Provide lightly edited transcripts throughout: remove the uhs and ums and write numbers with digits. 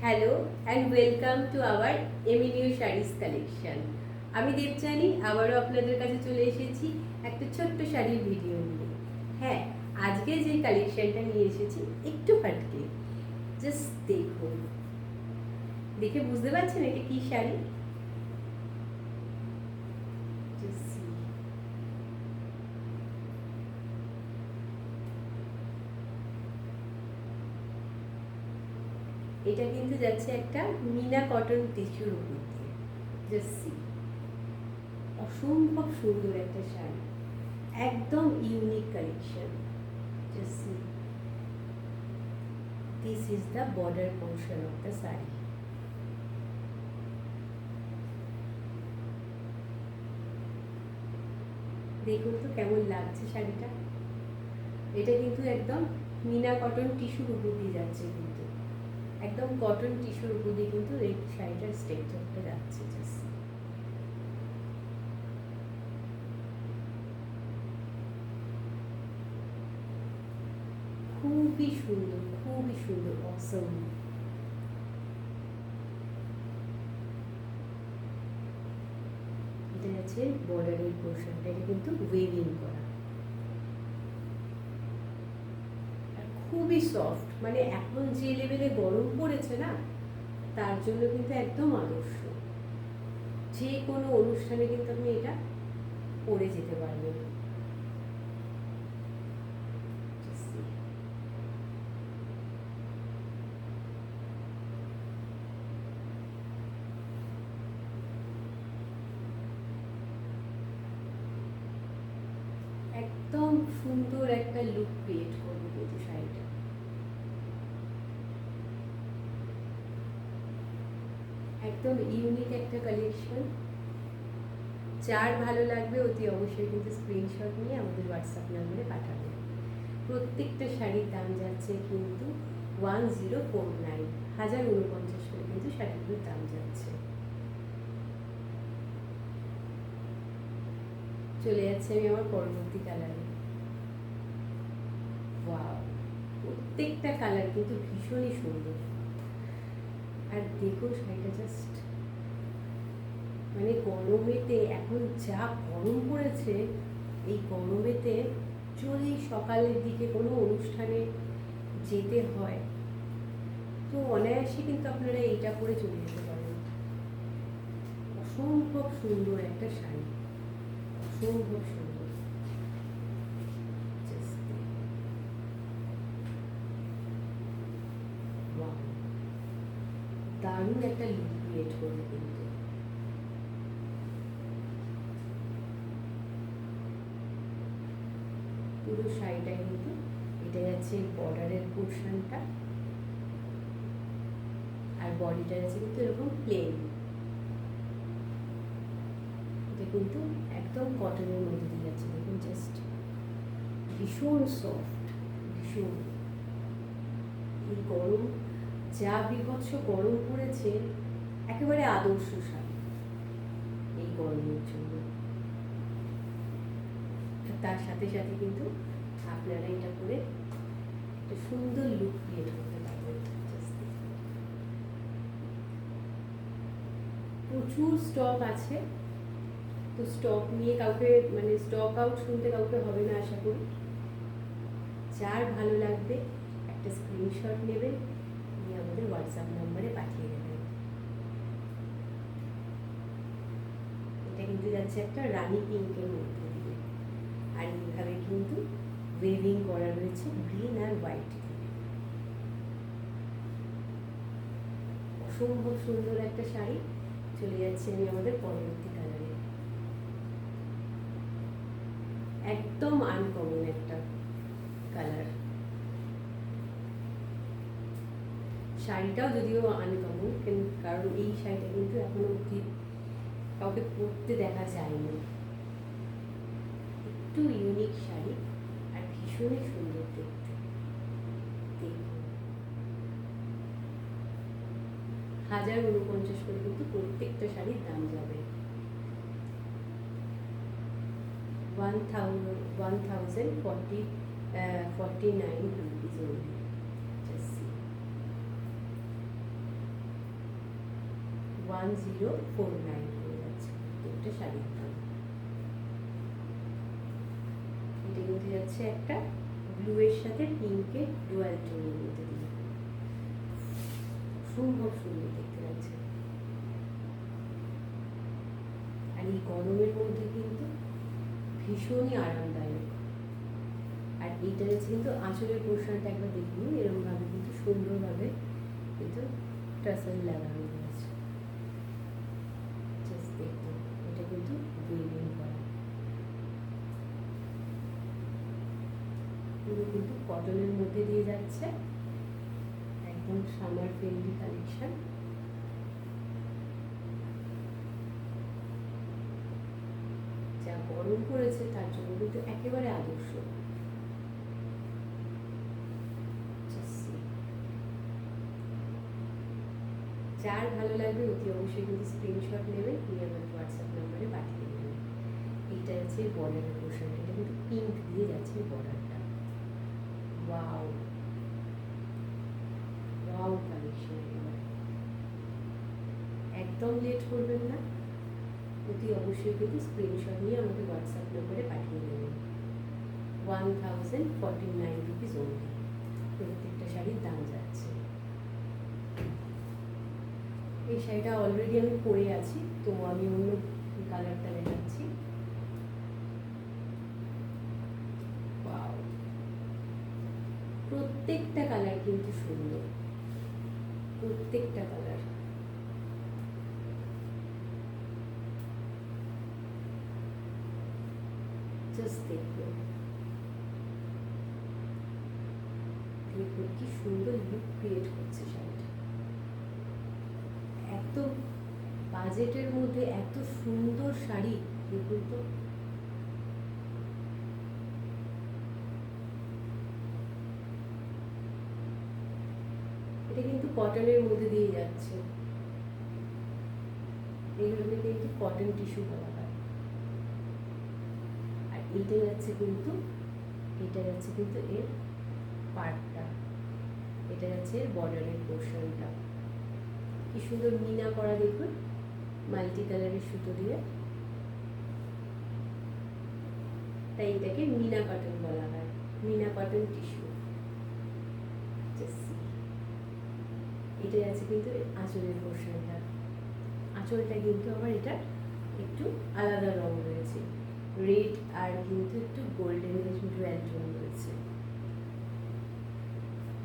Hello and welcome to our এমিনিউ saris collection. আমি দেবযানী আবারও আপনাদের কাছে চলে এসেছি একটা ছোট্ট শাড়ির ভিডিও নিয়ে। হ্যাঁ, আজকে যে কালেকশনটা নিয়ে এসেছি একটু হাটকে, জাস্ট দেখুন, দেখে বুঝতে পারছেন এটা কি শাড়ি? Just see. এটা কিন্তু যাচ্ছে একটা মিনা কটন টিস্যুর উপর দিয়ে। জাস্ট সি, অসম্ভব সুন্দর একটা শাড়ি, একদম unique collection. Just see, this is the border portion of the saree. দেখুন তো কেমন লাগছে শাড়িটা। এটা কিন্তু একদম মিনা কটন টিস্যুর উপর দিয়ে যাচ্ছে, কিন্তু একদম কটন টিস্যুর উপর দিয়ে কিন্তু এই শাড়িটার স্ট্রাকচারটা যাচ্ছে। জাস্ট খুবই সুন্দর, খুবই সুন্দর, অসম। এটা আছে বর্ডারের পোর্শনটা, এটা কিন্তু ওয়েভিং করা, খুবই সফট। মানে এখন যে লেভেলে গরম পড়েছে না, তার জন্য কিন্তু একদম আদর্শ। যে কোনো অনুষ্ঠানে কিন্তু আপনি এটা পরে যেতে পারবেন। একদম সুন্দর একটা লুক ক্রিয়েট করবে কিন্তু শাড়িটা। একদম ইউনিক একটা কালেকশন। যার ভালো লাগবে অতি অবশ্যই কিন্তু স্ক্রিনশট নিয়ে আমাদের হোয়াটসঅ্যাপ নাম্বারে পাঠাবেন। প্রত্যেকটা শাড়ির দাম যাচ্ছে কিন্তু 1049, 1049 করে কিন্তু শাড়িগুলোর দাম যাচ্ছে। চলে যাচ্ছে আমি আমার পরবর্তী কালারে। ওয়াও, প্রত্যেকটা কালার কিন্তু ভীষণই সুন্দর। আর দেখো শাড়িটা জাস্ট, মানে গরমেতে এখন যা গরম পড়েছে, এই গরমেতে যদি সকালের দিকে কোনো অনুষ্ঠানে যেতে হয় তো অনায়াসে কিন্তু আপনারা এইটা পরে চলে যেতে পারেন। অসম্ভব সুন্দর একটা শাড়ি, অসম্ভব সুন্দর। দারুণ একটা লুক ক্রিয়েট করবে কিন্তু। পুরো শাড়িটা কিন্তু এটা যাচ্ছে বর্ডারের পোর্শনটা, আর বডিটা আছে কিন্তু এরকম প্লেন। এটা কিন্তু একদম কটনের মধ্যে দিয়ে যাচ্ছে, দেখুন জাস্ট ভীষণ সফট, ভীষণ। এই গরম, যা বিভৎস গরম পড়েছে, একেবারে আদর্শ শাড়ি এই গরমের জন্য। তার সাথে সাথে কিন্তু আপনারা এটা করে একটা সুন্দর লুক ক্রিয়েট করতে পারবেন। প্রচুর স্টক আছে, তো স্টক নিয়ে কাউকে, মানে স্টক আউট শুনতে কাউকে হবে না আশা করি। যার ভালো লাগবে একটা স্ক্রিনশট নেবেন, নিয়ে আমাদের হোয়াটসঅ্যাপ নাম্বারে পাঠিয়ে দেবেন। এটা কিন্তু যাচ্ছে একটা রানি পিঙ্কের মধ্যে দিয়ে, আর এইভাবে কিন্তু ওয়েভিং করা রয়েছে গ্রিন আর হোয়াইট দিয়ে। অসম্ভব সুন্দর একটা শাড়ি। চলে যাচ্ছে আমি আমাদের পরবর্তী কালারে। একদম আনকমন একটা কালার। শাড়িটাও যদিও আনকমন, কারণ এই শাড়িটা কিন্তু এখনো অব্দি কাউকে পরতে দেখা যায়নি। একটু ইউনিক শাড়ি আর ভীষণই সুন্দর দেখতে। দেখুন, 1049 করে কিন্তু প্রত্যেকটা শাড়ির দাম যাবে। 1049 rupees only. Just see. 1049 হয়ে যাচ্ছে প্রত্যেকটা শাড়ির দাম। এটা কিন্তু যাচ্ছে একটা ব্লু এর সাথে পিঙ্কের ডুয়াল টোনের মধ্যে দিয়ে, সম্ভব সুন্দর দেখতে লাগছে। আর এই গরমের মধ্যে কিন্তু ভীষণই আরামদায়ক। আর এইটা হচ্ছে কিন্তু আঁচলের পোর্শনটা একবার দেখুন, এরকম ভাবে কিন্তু সুন্দরভাবে কিন্তু টাসেল লাগানো হয়েছে। জাস্ট দেখুন, এটা কিন্তু উইভিং করা, পুরো কিন্তু কটনের মধ্যে দিয়ে যাচ্ছে, একদম সামার ফ্রেন্ডলি কালেকশন। যা গরম পড়েছে তার জন্য কিন্তু একেবারে আদর্শ। যার ভালো লাগবে অতি অবশ্যই কিন্তু স্ক্রিনশট নেবেন, নিয়ে আমার হোয়াটসঅ্যাপ নাম্বারে পাঠিয়ে দেবেন। এইটা হচ্ছে বর্ডারের পোর্শন, এটা কিন্তু পিঙ্ক দিয়ে যাচ্ছে বর্ডারটা। ওয়াও ওয়াও কালেকশন, একেবারে একদম লেট করবেন না, অতি অবশ্যই কিন্তু স্ক্রিনশট নিয়ে আমাকে হোয়াটসঅ্যাপ নাম্বারে পাঠিয়ে দেবেন। 1049 রুপিস অনলি প্রত্যেকটা শাড়ির দাম যাচ্ছে। এই শাড়িটা অলরেডি আমি পরে আছি, তো আমি অন্য কালারটা দেখাচ্ছি। প্রত্যেকটা কালার কিন্তু সুন্দর, প্রত্যেকটা কালার। জাস্ট দেখুন, দেখুন কি সুন্দর লুক ক্রিয়েট করছে শাড়িটা। এত বাজেটের মধ্যে এত সুন্দর শাড়ি, দেখুন তো। এটা কিন্তু কটনের মধ্যে দিয়ে যাচ্ছে, এইগুলোকে কিন্তু কটন টিস্যু বলা হয়। আর এইটা যাচ্ছে কিন্তু, এটা যাচ্ছে কিন্তু এর পার্টটা, এটা যাচ্ছে এর বর্ডারের পোর্শনটা। কি সুন্দর মিনা করা দেখুন, মাল্টি কালারের সুতো দিয়ে, তাই এটাকে মিনা কটন বলা হয়, মিনা কটন টিস্যু। এটা আছে কিন্তু আঁচলের পোর্শনটা, আঁচলটা কিন্তু আবার এটা একটু আলাদা রং রয়েছে, রেড আর কিন্তু একটু গোল্ডেন ডুয়াল টোন রয়েছে।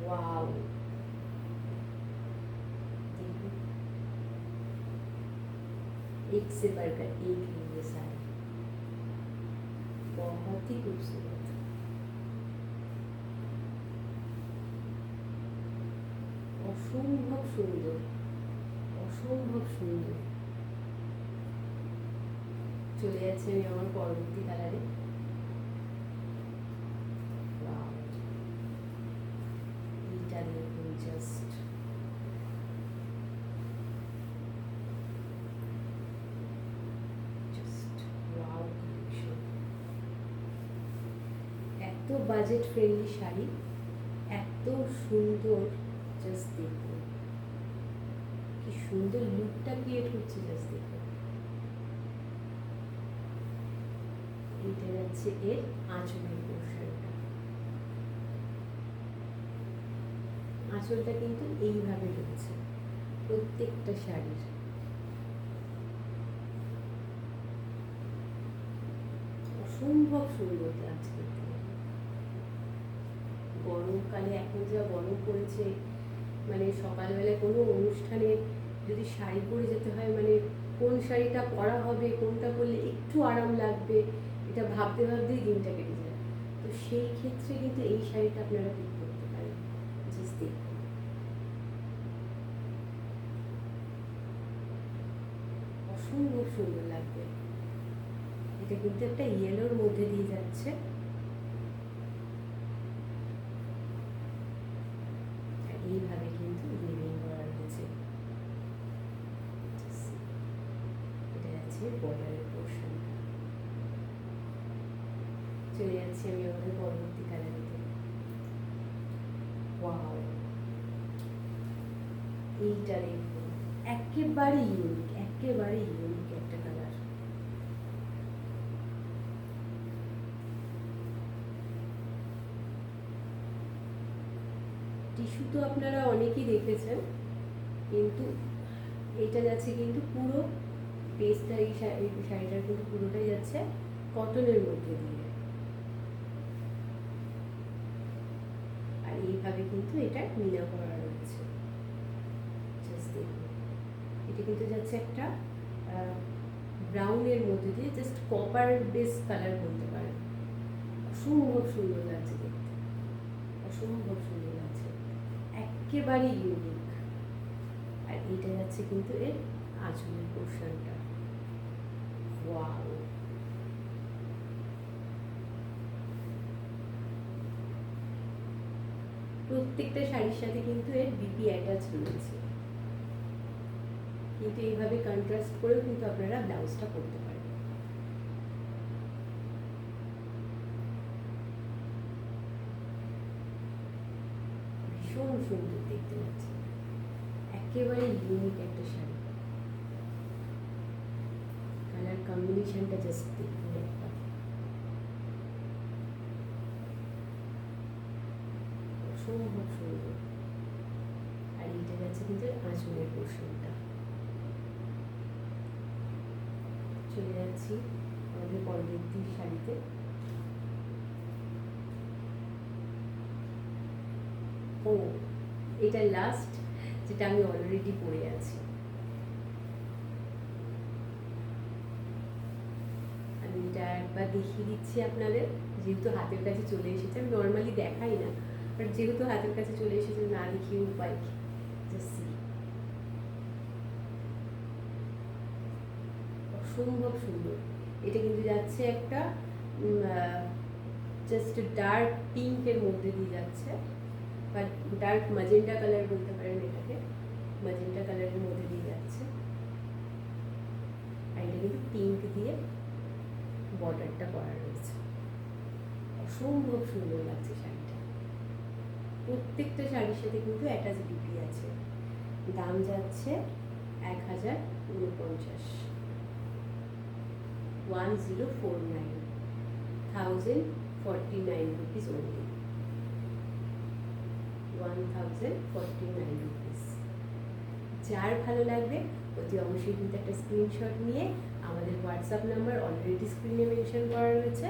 ওয়াও, देखो एक से बढ़कर एक है ये साड़ी, बहुत ही खूबसूरत। অসম্ভব সুন্দর, অসম্ভব সুন্দর। চলে যাচ্ছে আমি আমার পরবর্তী কালারে। এইটা দেখুন, জাস্ট ওয়াও কালেকশন। এত বাজেট ফ্রেন্ডলি শাড়ি, এত সুন্দর, জাস্ট দেখুন কি সুন্দর লুকটা ক্রিয়েট হচ্ছে, জাস্ট দেখুন। এইটা যাচ্ছে এর আঁচলের পোর্শনটা, আঁচলটা কিন্তু এইভাবে রয়েছে প্রত্যেকটা শাড়ির। অসম্ভব সুন্দর লাগছে দেখতে। গরমকালে এখন যা গরম পড়েছে, মানে সকালবেলা কোনো অনুষ্ঠানে যদি শাড়ি পরে যেতে হয়, মানে কোন শাড়িটা পরা হবে, কোনটা পরলে একটু আরাম লাগবে, এটা ভাবতে ভাবতেই দিনটা কেটে যায়। তো সেই ক্ষেত্রে কিন্তু এই শাড়িটা আপনারা পিক করতে পারেন। জাস্ট দেখুন, অসম্ভব সুন্দর লাগবে। এটা কিন্তু একটা ইয়েলোর মধ্যে দিয়ে যাচ্ছে, এইভাবে কিন্তু উইভিং করা রয়েছে। এটা যাচ্ছে বর্ডারের পোর্শন। চলে যাচ্ছি আমি আমাদের পরবর্তী কালারিতে। ওয়াও, এইটা দেখুন, একেবারে ইউনিক, একেবারে ইউনিক একটা কালার। টিস্যু তো আপনারা অনেকেই দেখেছেন, কিন্তু এটা যাচ্ছে কিন্তু পুরো বেসটা, এই শাড়িটার কিন্তু পুরোটাই যাচ্ছে কটনের মধ্যে দিয়ে। আর এইভাবে কিন্তু এটা মিনা করা রয়েছে। জাস্ট দেখুন, এটা কিন্তু যাচ্ছে একটা ব্রাউনের মধ্যে দিয়ে, জাস্ট কপার বেস কালার বলতে পারেন। অসম্ভব সুন্দর লাগছে দেখতে, অসম্ভব সুন্দর লাগছে, একেবারে ইউনিক। আর এইটা যাচ্ছে কিন্তু এর আঁচলের পোর্শনটা। ওয়াও, প্রত্যেকটা শাড়ির সাথে কিন্তু এর বিপি অ্যাটাচ রয়েছে, কিন্তু এইভাবে কন্ট্রাস্ট করেও কিন্তু আপনারা ব্লাউজটা করতে পারেন। ভীষণ সুন্দর দেখতে পাচ্ছি, একেবারে ইউনিক একটা শাড়ি। কালার কম্বিনেশনটা জাস্ট দেখুন একবার, অসম্ভব সুন্দর। আর এইটা যাচ্ছে কিন্তু আঁচলের পোর্শনটা। চলে যাচ্ছি আমাদের পরবর্তী শাড়িতে। ও, এটা লাস্ট, যেটা আমি অলরেডি পরে আছি। আমি এটা একবার দেখিয়ে দিচ্ছি আপনাদের, যেহেতু হাতের কাছে চলে এসেছে। আমি নর্মালি দেখাই না, বাট যেহেতু হাতের কাছে চলে এসেছে, না দেখিয়ে উপায় কি। অসম্ভব সুন্দর। এটা কিন্তু যাচ্ছে একটা জাস্ট ডার্ক পিঙ্কের মধ্যে দিয়ে যাচ্ছে, বা ডার্ক ম্যাজেন্টা কালার বলতে পারেন এটাকে, ম্যাজেন্টা কালারের মধ্যে দিয়ে যাচ্ছে। আর এটা কিন্তু পিঙ্ক দিয়ে বর্ডারটা করা রয়েছে। অসম্ভব সুন্দর লাগছে শাড়িটা। প্রত্যেকটা শাড়ির সাথে কিন্তু অ্যাটাচ বিপি আছে। দাম যাচ্ছে 1049, 1049, 1049 rupees only, 1049 rupees। যার ভালো লাগবে অতি অবশ্যই কিন্তু একটা স্ক্রিনশট নিয়ে আমাদের হোয়াটসঅ্যাপ নাম্বার অলরেডি স্ক্রিনে মেনশন করা রয়েছে,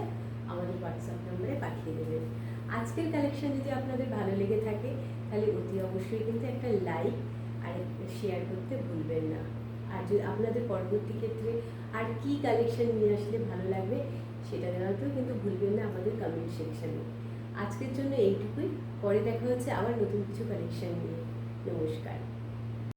আমাদের হোয়াটসঅ্যাপ নাম্বারে পাঠিয়ে দেবেন। আজকের কালেকশন যদি আপনাদের ভালো লেগে থাকে, তাহলে অতি অবশ্যই কিন্তু একটা লাইক আর শেয়ার করতে ভুলবেন না। আর যদি আপনাদের পরবর্তী ক্ষেত্রে আর কি কালেকশন নিয়ে আসলে ভালো লাগবে, সেটা জানাতেও কিন্তু ভুলবেন না আমাদের কমেন্ট সেকশানে। আজকের জন্য এইটুকুই, পরে দেখা হচ্ছে আবার নতুন কিছু কালেকশন নিয়ে। নমস্কার।